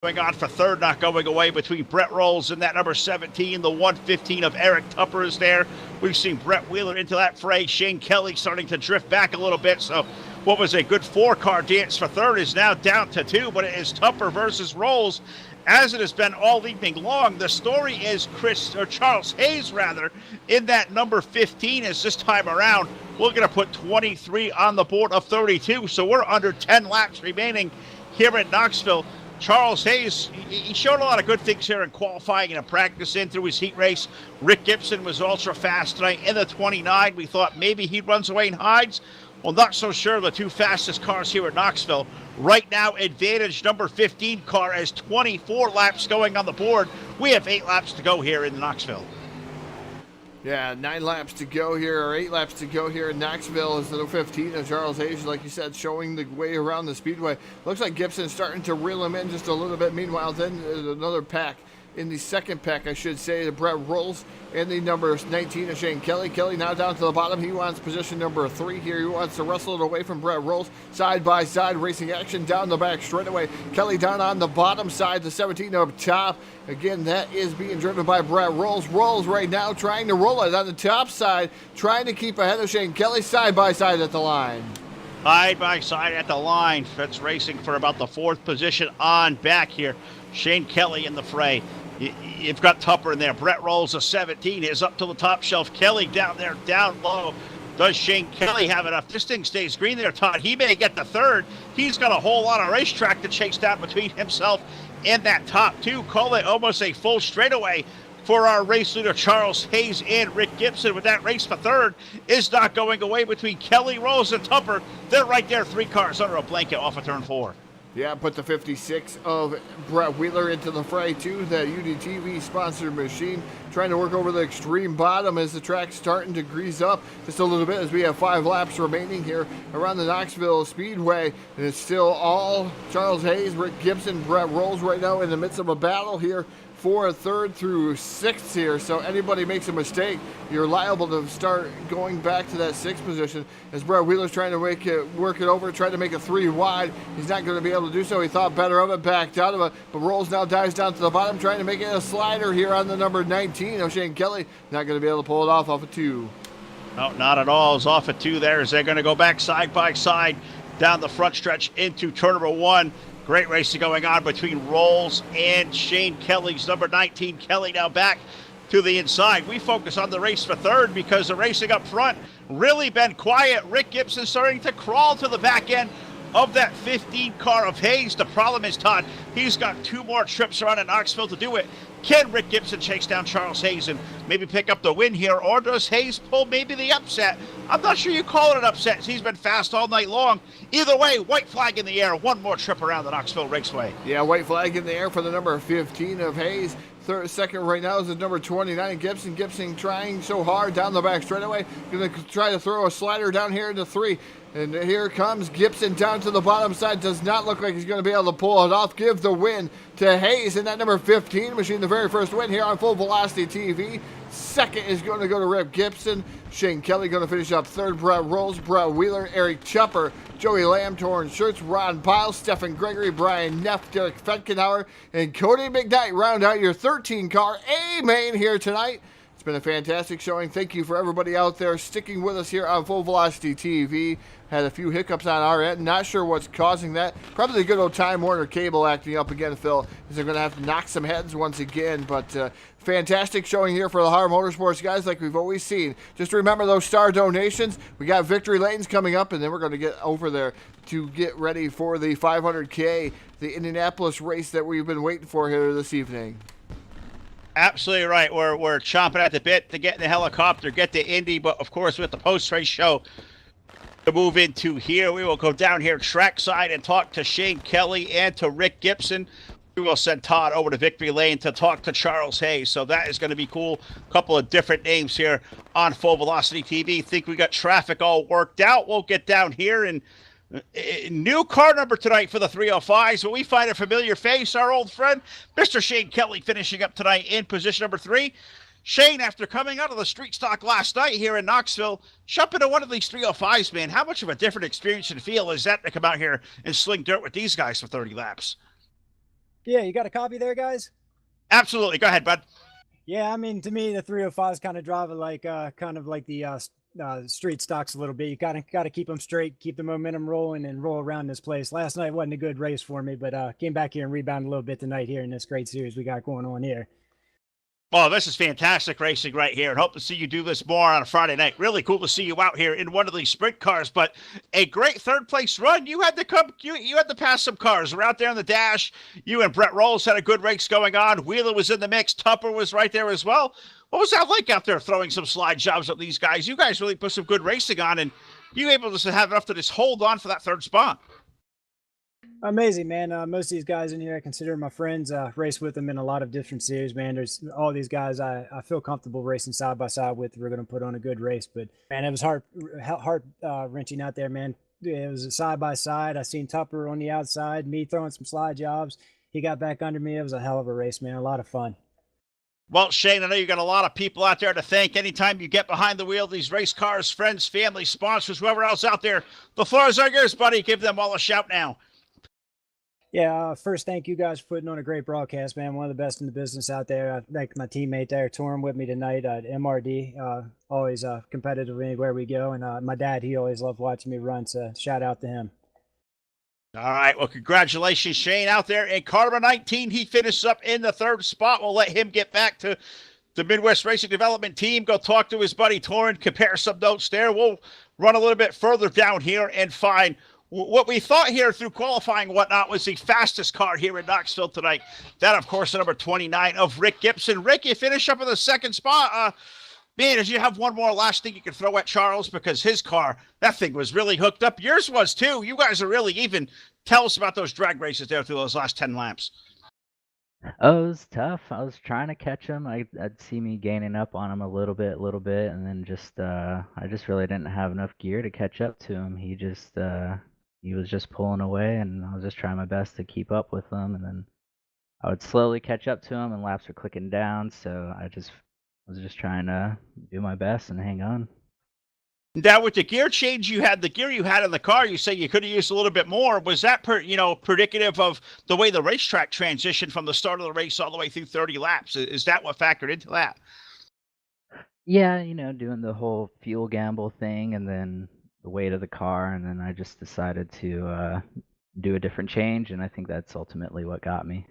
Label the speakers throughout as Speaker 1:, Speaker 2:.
Speaker 1: Going on for third, not going away between Brett Rolls and that number 17. The 115 of Eric Tupper is there. We've seen Brett Wheeler into that fray. Shane Kelly starting to drift back a little bit. So what was a good four-car dance for third is now down to two, but it is Tupper versus Rolls, as it has been all evening long. The story is Charles Hayes, in that number 15 is this time around. We're going to put 23 on the board of 32, so we're under 10 laps remaining here at Knoxville. Charles Hayes, he showed a lot of good things here in qualifying and in practice in through his heat race. Rick Gibson was ultra fast tonight in the 29. We thought maybe he runs away and hides. Well, not so sure. The two fastest cars here at Knoxville. Right now, advantage number 15 car has 24 laps going on the board. We have 8 laps to go here in Knoxville.
Speaker 2: Yeah, 9 laps to go here, or 8 laps to go here in Knoxville is the 15 of Charles Hayes, like you said, showing the way around the speedway. Looks like Gibson's starting to reel him in just a little bit. Meanwhile, then another pack. In the second pack, I should say, the Brett Rolls and the number 19 of Shane Kelly. Kelly now down to the bottom. He wants position number 3 here. He wants to wrestle it away from Brett Rolls. Side by side racing action down the back straightaway. Kelly down on the bottom side, the 17 up top. Again, that is being driven by Brett Rolls. Rolls right now trying to roll it on the top side, trying to keep ahead of Shane Kelly side by side at the line.
Speaker 1: Side by side at the line. That's racing for about the 4th position on back here. Shane Kelly in the fray. You've got Tupper in there. Brett Rolls, a 17, is up to the top shelf. Kelly down there, down low. Does Shane Kelly have enough? This thing stays green there, Todd. He may get the third. He's got a whole lot of racetrack to chase down between himself and that top two. Call it almost a full straightaway for our race leader, Charles Hayes and Rick Gibson. With that race for third is not going away between Kelly, Rolls, and Tupper. They're right there, 3 cars under a blanket off of turn 4.
Speaker 2: Yeah, put the 56 of Brett Wheeler into the fray, too. That UDTV sponsored machine trying to work over the extreme bottom as the track's starting to grease up just a little bit as we have 5 laps remaining here around the Knoxville Speedway. And it's still all Charles Hayes, Rick Gibson, Brett Rolls right now in the midst of a battle here for 3rd through 6th here. So anybody makes a mistake, you're liable to start going back to that 6th position as Brett Wheeler's trying to work it over, trying to make it 3 wide. He's not going to be able to do so. He thought better of it, backed out of it, but Rolls now dives down to the bottom, trying to make it a slider here on the number 19 of Shane Kelly. Not going to be able to pull it off of 2.
Speaker 1: No, not at all. It's off at 2 there as they're going to go back side by side down the front stretch into turn number 1. Great racing going on between Rolls and Shane Kelly's number 19. Kelly now back to the inside. We focus on the race for third because the racing up front really been quiet. Rick Gibson starting to crawl to the back end of that 15 car of Hayes. The problem is, Todd, he's got 2 more trips around in Knoxville to do it. Can Rick Gibson chase down Charles Hayes and maybe pick up the win here, or does Hayes pull maybe the upset? I'm not sure you call it an upset. He's been fast all night long. Either way, white flag in the air. 1 more trip around the Knoxville Raceway.
Speaker 2: Yeah, white flag in the air for the number 15 of Hayes. Second right now is the number 29, Gibson. Gibson trying so hard down the back straightaway. Going to try to throw a slider down here into 3. And here comes Gibson down to the bottom side. Does not look like he's going to be able to pull it off. Give the win to Hayes in that number 15 machine. The very first win here on Full Velocity TV. Second is going to go to Rick Gibson. Shane Kelly going to finish up 3rd. Brett Rolls, Brett Wheeler, Eric Tupper, Joey Lamb, Torrin Schurtz, Ron Piles, Stephen Gregory, Brian Neff, Derek Fetkenhauer, and Cody McKnight round out your 13-car A-main here tonight. It's been a fantastic showing. Thank you for everybody out there sticking with us here on Full Velocity TV. Had a few hiccups on our end. Not sure what's causing that. Probably the good old Time Warner cable acting up again, Phil, as they're going to have to knock some heads once again. But fantastic showing here for the HAR Motorsports guys, like we've always seen. Just remember those star donations. We got victory lanes coming up, and then we're going to get over there to get ready for the 500K, the Indianapolis race that we've been waiting for here this evening.
Speaker 1: Absolutely right. We're chomping at the bit to get in the helicopter, get to Indy, but of course with the post-race show to move into here, we will go down here trackside and talk to Shane Kelly and to Rick Gibson. We will send Todd over to Victory Lane to talk to Charles Hayes. So that is going to be cool. A couple of different names here on Full Velocity TV. Think we got traffic all worked out. We'll get down here and new car number tonight for the 305s, but we find a familiar face, our old friend, Mr. Shane Kelly, finishing up tonight in position number 3. Shane, after coming out of the street stock last night here in Knoxville, jump into one of these 305s, man. How much of a different experience and feel is that to come out here and sling dirt with these guys for 30 laps?
Speaker 3: Yeah, you got a copy there, guys?
Speaker 1: Absolutely. Go ahead, bud.
Speaker 3: Yeah, I mean, to me, the 305s kind of drive it like kind of like the street stocks a little bit. You got to keep them straight, keep the momentum rolling, and roll around this place. Last night wasn't a good race for me, but came back here and rebounded a little bit tonight here in this great series we got going on here.
Speaker 1: Oh, this is fantastic racing right here, and hope to see you do this more on a Friday night. Really cool to see you out here in one of these sprint cars, but a great third place run. You had to come, you had to pass some cars. We're out there in the dash. You and Brett Rolls had a good race going on. Wheeler was in the mix. Tupper was right there as well. What was that like out there throwing some slide jobs at these guys? You guys really put some good racing on, and you were able to have enough to just hold on for that third spot.
Speaker 3: Amazing, man. Most of these guys in here I consider my friends. Race with them in a lot of different series, man. There's all these guys I feel comfortable racing side by side with. We're going to put on a good race. But, man, it was heart wrenching out there, man. It was a side by side. I seen Tupper on the outside, me throwing some slide jobs. He got back under me. It was a hell of a race, man. A lot of fun.
Speaker 1: Well, Shane, I know you got a lot of people out there to thank. Anytime you get behind the wheel, these race cars, friends, family, sponsors, whoever else out there, the floor is yours, buddy. Give them all a shout now.
Speaker 3: Yeah, first, thank you guys for putting on a great broadcast, man. One of the best in the business out there. I thank my teammate there, touring with me tonight at MRD. Always competitive anywhere we go. And my dad, he always loved watching me run, so shout out to him.
Speaker 1: All right, well, congratulations, Shane, out there in car number 19. He finishes up in the third spot. We'll let him get back to the Midwest Racing Development Team, go talk to his buddy Torrin, compare some notes there. We'll run a little bit further down here and find what we thought here through qualifying and whatnot was the fastest car here in Knoxville tonight. That, of course, number 29 of Rick Gibson. Rick, you finish up in the second spot. Man, did you have one more last thing you could throw at Charles? Because his car, that thing was really hooked up. Yours was too. You guys are really even. Tell us about those drag races there through those last 10 laps.
Speaker 4: Oh, it was tough. I was trying to catch him. I'd see me gaining up on him a little bit, and then I just really didn't have enough gear to catch up to him. He was just pulling away, and I was just trying my best to keep up with him, and then I would slowly catch up to him, and laps were clicking down, so I was just trying to do my best and hang on.
Speaker 1: Now, with the gear change you had, the gear you had in the car, you say you could have used a little bit more. Was that, predicative of the way the racetrack transitioned from the start of the race all the way through 30 laps? Is that what factored into that?
Speaker 4: Yeah, doing the whole fuel gamble thing, and then the weight of the car, and then I just decided to do a different change, and I think that's ultimately what got me.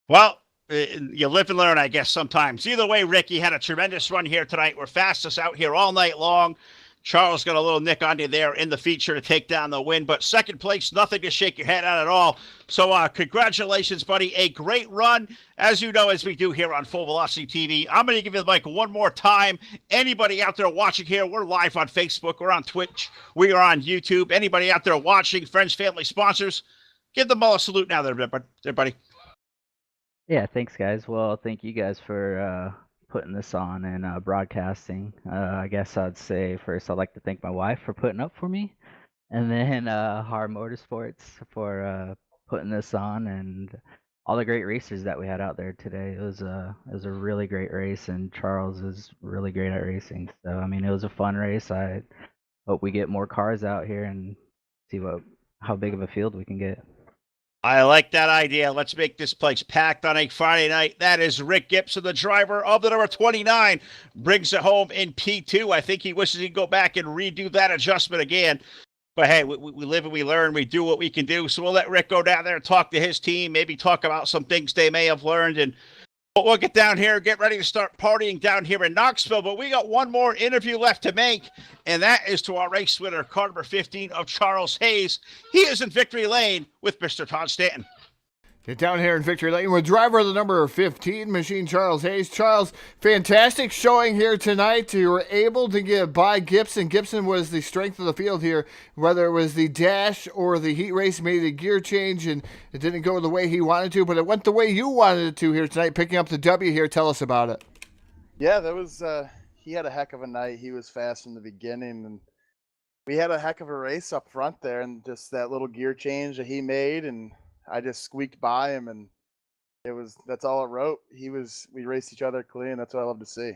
Speaker 1: Well, you live and learn, I guess, sometimes. Either way, Ricky had a tremendous run here tonight. We're fastest out here all night long. Charles got a little nick on you there in the feature to take down the win, but second place, nothing to shake your head at all. So congratulations, buddy. A great run, as you know, as we do here on Full Velocity TV. I'm going to give you the mic one more time. Anybody out there watching here, we're live on Facebook. We're on Twitch. We are on YouTube. Anybody out there watching, friends, family, sponsors, give them all a salute now there, buddy.
Speaker 4: Yeah, thanks, guys. Well, thank you guys for putting this on and broadcasting. I guess I'd say first I'd like to thank my wife for putting up for me, and then HAR Motorsports for putting this on, and all the great racers that we had out there today. It was a really great race, and Charles is really great at racing. So I mean, it was a fun race. I hope we get more cars out here and see how big of a field we can get.
Speaker 1: I like that idea. Let's make this place packed on a Friday night. That is Rick Gibson, the driver of the number 29. Brings it home in P2. I think he wishes he'd go back and redo that adjustment again. But hey, we live and we learn. We do what we can do. So we'll let Rick go down there and talk to his team, maybe talk about some things they may have learned. And we'll get down here, get ready to start partying down here in Knoxville. But we got one more interview left to make, and that is to our race winner, car number 15 of Charles Hayes. He is in victory lane with Mr. Todd Stanton.
Speaker 2: Get down here in victory lane with driver of the number 15 machine, Charles Hayes. Charles, fantastic showing here tonight. You were able to get by Gibson. Gibson was the strength of the field here, whether it was the dash or the heat race, made a gear change, and it didn't go the way he wanted to, but it went the way you wanted it to here tonight, picking up the W here. Tell us about it.
Speaker 5: Yeah, that was he had a heck of a night. He was fast from the beginning, and we had a heck of a race up front there, and just that little gear change that he made, and I just squeaked by him, and that's all it wrote. We raced each other clean. That's what I love to see.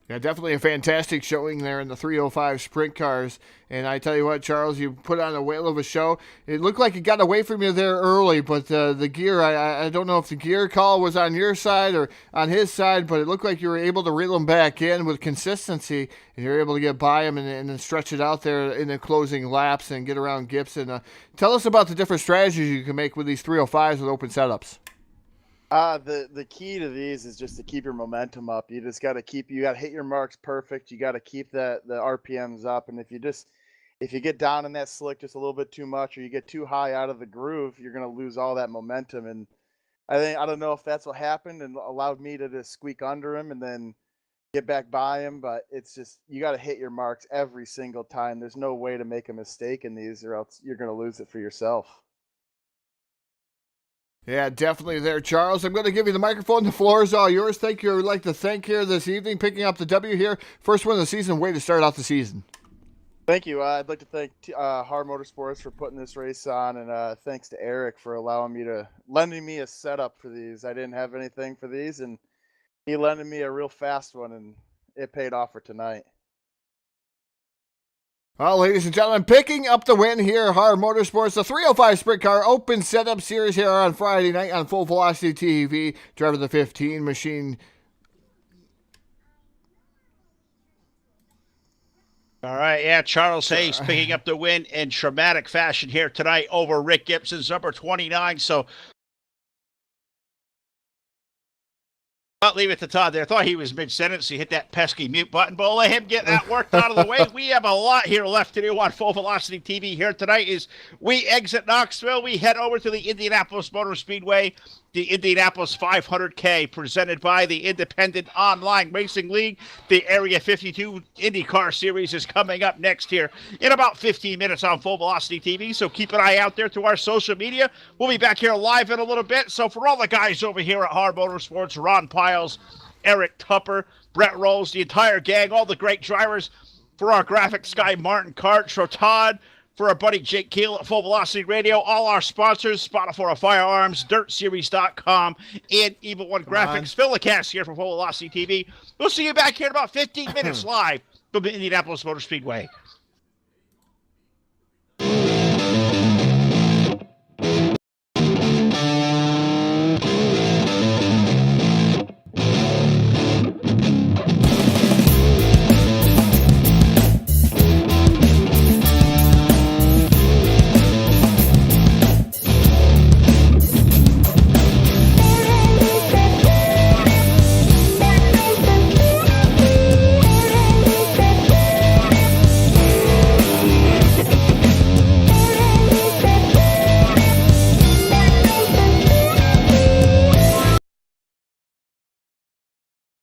Speaker 2: Yeah, definitely a fantastic showing there in the 305 sprint cars. And I tell you what, Charles, you put on a whale of a show. It looked like it got away from you there early, but the gear, I don't know if the gear call was on your side or on his side, but it looked like you were able to reel him back in with consistency, and you were able to get by him and then stretch it out there in the closing laps and get around Gibson. Tell us about the different strategies you can make with these 305s with open setups.
Speaker 5: The key to these is just to keep your momentum up. You just got to hit your marks perfect. You got to keep the RPMs up. And if you get down in that slick just a little bit too much, or you get too high out of the groove, you're going to lose all that momentum. And I don't know if that's what happened and allowed me to just squeak under him and then get back by him. But it's just, you got to hit your marks every single time. There's no way to make a mistake in these, or else you're going to lose it for yourself.
Speaker 2: Yeah, definitely there, Charles. I'm going to give you the microphone. The floor is all yours. Thank you. I would like to thank here this evening, picking up the W here. First one of the season. Way to start out the season.
Speaker 5: Thank you. I'd like to thank HAR Motorsports for putting this race on, and thanks to Eric for lending me a setup for these. I didn't have anything for these, and he lended me a real fast one, and it paid off for tonight.
Speaker 2: Well, ladies and gentlemen, picking up the win here, HAR Motorsports, the 305 Sprint Car Open Setup Series here on Friday night on Full Velocity TV. Driver the 15 machine.
Speaker 1: All right, yeah, Charles Hayes picking up the win in dramatic fashion here tonight over Rick Gibson's number 29. So, I'll leave it to Todd there. I thought he was mid-sentence. He hit that pesky mute button, but we'll let him get that worked out of the way. We have a lot here left to do on Full Velocity TV here tonight. Is we exit Knoxville. We head over to the Indianapolis Motor Speedway, the Indianapolis 500K, presented by the Independent Online Racing League. The Area 52 IndyCar Series is coming up next here in about 15 minutes on Full Velocity TV, so keep an eye out there to our social media. We'll be back here live in a little bit. So for all the guys over here at HAR Motorsports, Ron Piles, Eric Tupper, Brett Rolls, the entire gang, all the great drivers, for our graphics guy, Martin Cart, for Todd, for our buddy Jake Keel at Full Velocity Radio, all our sponsors, Spotify Firearms, DirtSeries.com, and Evil One Graphics. Phil LeCass here for Full Velocity TV. We'll see you back here in about 15 minutes live from the Indianapolis Motor Speedway.